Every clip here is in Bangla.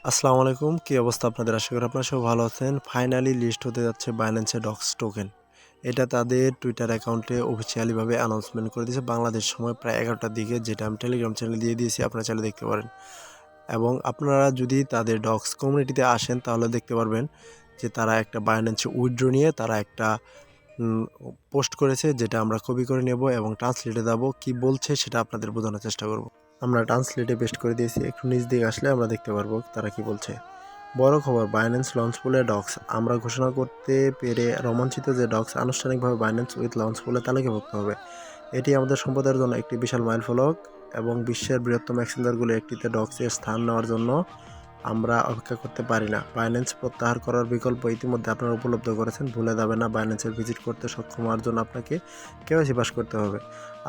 আসসালামু আলাইকুম। কি অবস্থা আপনাদের? আশা করি আপনারা সবাই ভালো আছেন। ফাইনালি লিস্ট হতে যাচ্ছে Binance ডক্স টোকেন। এটা তাদের টুইটার অ্যাকাউন্টে অফিসিয়ালি ভাবে অ্যানাউন্সমেন্ট করে দিয়েছে বাংলাদেশ সময় প্রায় 11টার দিকে, যেটা আমি টেলিগ্রাম চ্যানেলে দিয়ে দিয়েছি, আপনারা চাইলে দেখতে পারেন। এবং আপনারা যদি তাদের ডক্স কমিউনিটিতে আসেন তাহলে দেখতে পারবেন যে তারা একটা Binance উইথড্র নিয়ে তারা একটা পোস্ট করেছে, যেটা আমরা কপি করে নেব এবং ট্রান্সলেটে দেব। কি বলছে সেটা আপনাদের বোঝানোর চেষ্টা করব। আমরা ট্রান্সলেটে পেস্ট করে দিয়েছি, একটু নিচ দিকে আসলে আমরা দেখতে পারবো তারা কি বলছে। বড় খবর, বাইন্যান্স লঞ্চ পুলে ডক্স। আমরা ঘোষণা করতে পেরে রোমাঞ্চিত যে ডক্স আনুষ্ঠানিকভাবে বাইন্যান্স উইথ লঞ্চ পুলে তালিকাভুক্ত হবে। এটি আমাদের সম্প্রদায়ের জন্য একটি বিশাল মাইলফলক এবং বিশ্বের বৃহত্তম এক্সচেঞ্জারগুলো একটিতে ডক্সের স্থান নেওয়ার জন্য আমরা অপেক্ষা করতে পারি না। বাইন্যান্স প্রত্যাহার করার বিকল্প ইতিমধ্যে আপনারা উপলব্ধ করেছেন। ভুলে যাবেন না, বাইন্যান্সের ভিজিট করতে সক্ষম হওয়ার জন্য আপনাকে কেওয়াইসি পাস করতে হবে।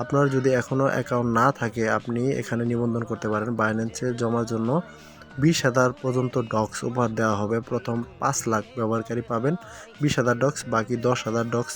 আপনার যদি এখনও অ্যাকাউন্ট না থাকে আপনি এখানে নিবন্ধন করতে পারেন। বাইন্যান্সের জমার জন্য 20,000 পর্যন্ত ডক্স উপহার দেওয়া হবে। প্রথম 5 লাখ ব্যবহারকারী পাবেন 20,000 ডক্স, বাকি 10,000 ডক্স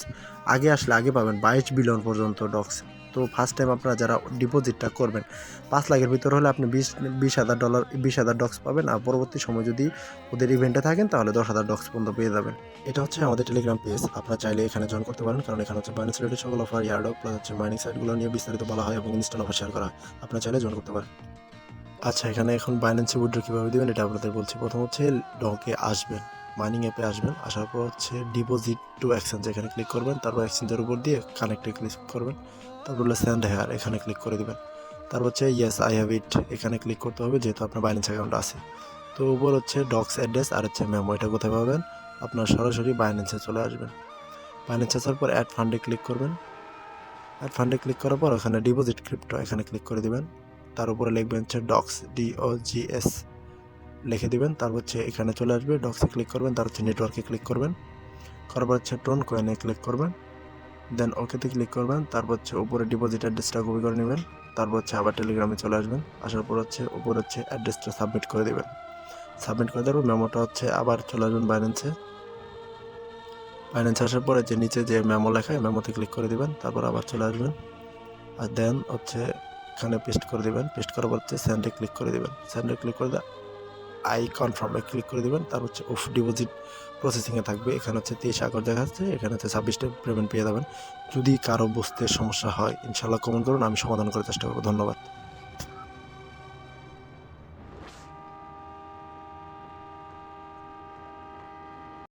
আগে আসলে আগে পাবেন। 22 বিলিয়ন পর্যন্ত ডক্স। তো ফার্স্ট টাইম আপনারা যারা ডিপোজিটটা করবেন 5 লাখের ভিতর হলে আপনি $20,000 20,000 ডক্স পাবেন, আর পরবর্তী সময় যদি ওদের ইভেন্টে থাকেন তাহলে 10,000 ডক্স পর্যন্ত পেয়ে যাবেন। এটা হচ্ছে আমাদের টেলিগ্রাম পেজ, আপনারা চাইলে এখানে জয়েন করতে পারেন, কারণ এখানে হচ্ছে বাইন্যান্স রিলেটেড সকল অফার, ইয়ারড্রপ প্লাস হচ্ছে মাইনিং সাইটগুলো নিয়ে বিস্তারিত বলা হয় এবং ইনস্টল অফার শেয়ার করা হয়। আপনারা চাইলে জয়েন করতে পারেন। আচ্ছা, এখানে এখন বাইন্যান্সে উইথড্র কীভাবে দেবেন এটা আপনাদের বলছি। প্রথম হচ্ছে ডকে আসবেন, মাইনিং অ্যাপে আসবেন, আসার পর হচ্ছে ডিপোজিট টু এক্সচেঞ্জ এখানে ক্লিক করবেন, তারপর এক্সচেঞ্জের উপর দিয়ে কানেক্টে ক্লিক করবেন, তারপর হলো সেন্ড হেয়ার এখানে ক্লিক করে দেবেন, তারপর হচ্ছে ইয়েস আই হ্যাভ ইট এখানে ক্লিক করতে হবে যেহেতু আপনার বাইন্যান্স অ্যাকাউন্ট আছে। তো উপর হচ্ছে ডক্স অ্যাড্রেস আর হচ্ছে মেমো, এটা কোথায় পাবেন? আপনার সরাসরি বাইন্যান্সে চলে আসবেন। বাইন্যান্সে আসার পর অ্যাড ফান্ডে ক্লিক করবেন। অ্যাড ফান্ডে ক্লিক করার পর ওখানে ডিপোজিট ক্রিপ্টো এখানে ক্লিক করে দেবেন, তার উপরে লিখবেন হচ্ছে ডক্স DOGS লিখে দিবেন, তারপর হচ্ছে এখানে চলে আসবে, ডক্সে ক্লিক করবেন, তার হচ্ছে নেটওয়ার্কে ক্লিক করবেন, করার পর হচ্ছে টোন কয়েনে ক্লিক করবেন, দেন ওকেতে ক্লিক করবেন, তারপর হচ্ছে উপরে ডিপোজিট অ্যাড্রেসটা কপি করে নেবেন, তারপর হচ্ছে আবার টেলিগ্রামে চলে আসবেন, আসার পর হচ্ছে উপরে হচ্ছে অ্যাড্রেসটা সাবমিট করে দেবেন। সাবমিট করে দেওয়ার মেমোটা হচ্ছে আবার চলে আসবেন বাইন্যান্সে আসার পরে যে নিচে যে মেমো লেখা মেমোতে ক্লিক করে দিবেন, তারপর আবার চলে আসবেন, আর দেন হচ্ছে এখানে পেস্ট করে দিবেন, পেস্ট করার পর হচ্ছে সেন্ডে ক্লিক করে দিবেন, সেন্ডে ক্লিক করে আই কনফার্মে ক্লিক করে দেবেন, তারপর হচ্ছে অফ ডিপোজিট প্রসেসিংয়ে থাকবে, এখানে হচ্ছে 23 আগস্ট দেখাচ্ছে, এখানে হচ্ছে 26টা পেমেন্ট পেয়ে যাবেন। যদি কারো বুঝতে সমস্যা হয় ইনশাল্লাহ কমেন্ট করুন, আমি সমাধান করার চেষ্টা করবো। ধন্যবাদ।